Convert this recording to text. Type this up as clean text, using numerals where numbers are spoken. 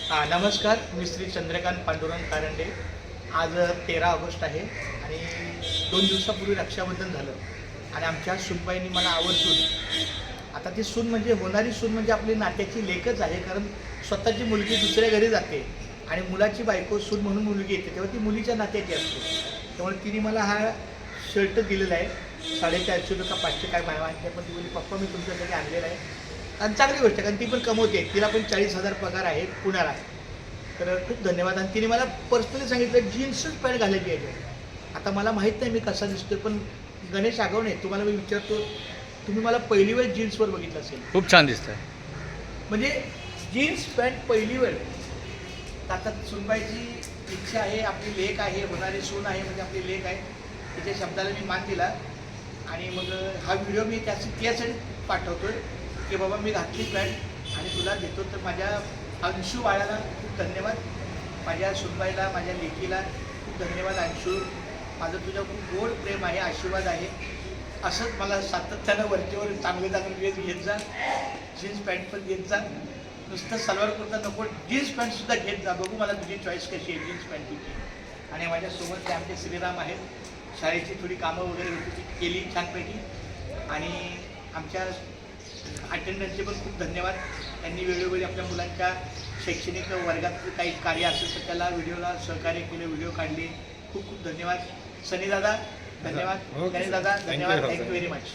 नमस्कार, मी श्री चंद्रकांत पांडुरंग कारंडे. आज 13 ऑगस्ट आहे आणि 2 दिवसापूर्वी रक्षाबंधन झालं आणि आमच्या सूनबाईंनी मला आवर्जून, आता ती सून म्हणजे होणारी सून म्हणजे आपली नात्याची लेकच आहे, कारण स्वतःची मुलगी दुसऱ्या घरी जाते आणि मुलाची बायको सून म्हणून मुलगी येते तेव्हा ती मुलीच्या नात्याची असते. त्यामुळे तिने मला हा शर्ट दिलेला आहे. 450 का 500 काय माहिती, पण ती बोलली पप्पा मी तुमच्यासाठी आणलेला आहे. आणि चांगली गोष्ट आहे, कारण ती पण कमवते, तिला पण 40,000 पगार आहे पुण्याला. तर खूप धन्यवाद. आणि तिने मला पर्सनली सांगितलं जीन्सच पॅन्ट घालायची आहे. आता मला माहीत नाही मी कसा दिसतोय, पण गणेश आगवणे तुम्हाला मी विचारतो, तुम्ही मला पहिली वेळ जीन्सवर बघितलं असेल. खूप छान दिसतंय. म्हणजे जीन्स पॅन्ट पहिली वेळ. आता सुनबाईची इच्छा आहे, आपली लेक आहे, होणारी सून आहे म्हणजे आपली लेक आहे, तिच्या शब्दाला मी मान दिला. आणि मग हा व्हिडिओ मी त्यासाठी पाठवतोय की बाबा मी घातली पॅन्ट आणि तुला देतो. तर माझ्या अंशू बाळाला खूप धन्यवाद, माझ्या सुनबाईला, माझ्या लेकीला खूप धन्यवाद. अंशू, माझं तुझं खूप गोड प्रेम आहे, आशीर्वाद आहे. असंच मला सातत्यानं वरचेवर चांगले चांगले ड्रेस घेत जा, जीन्स पॅन्ट पण घेत जा, नुसतं सलवार कुर्ता नको, जीन्स पॅन्टसुद्धा घेत जा. बघू मला तुझी चॉईस कशी आहे जीन्स पॅन्टची. आणि माझ्यासोबत ते आमचे श्रीराम आहेत, शाळेची थोडी कामं वगैरे होती ती केली छानपैकी. आणि आमच्या अटेंडन्सचे पण खूप धन्यवाद. त्यांनी वेळोवेळी आपल्या मुलांच्या शैक्षणिक वर्गात काही कार्य असेल तर त्याला व्हिडिओला सहकार्य केले, व्हिडिओ काढले. खूप खूप धन्यवाद. सनी दादा धन्यवाद, गणेश दादा धन्यवाद. Thank you very much.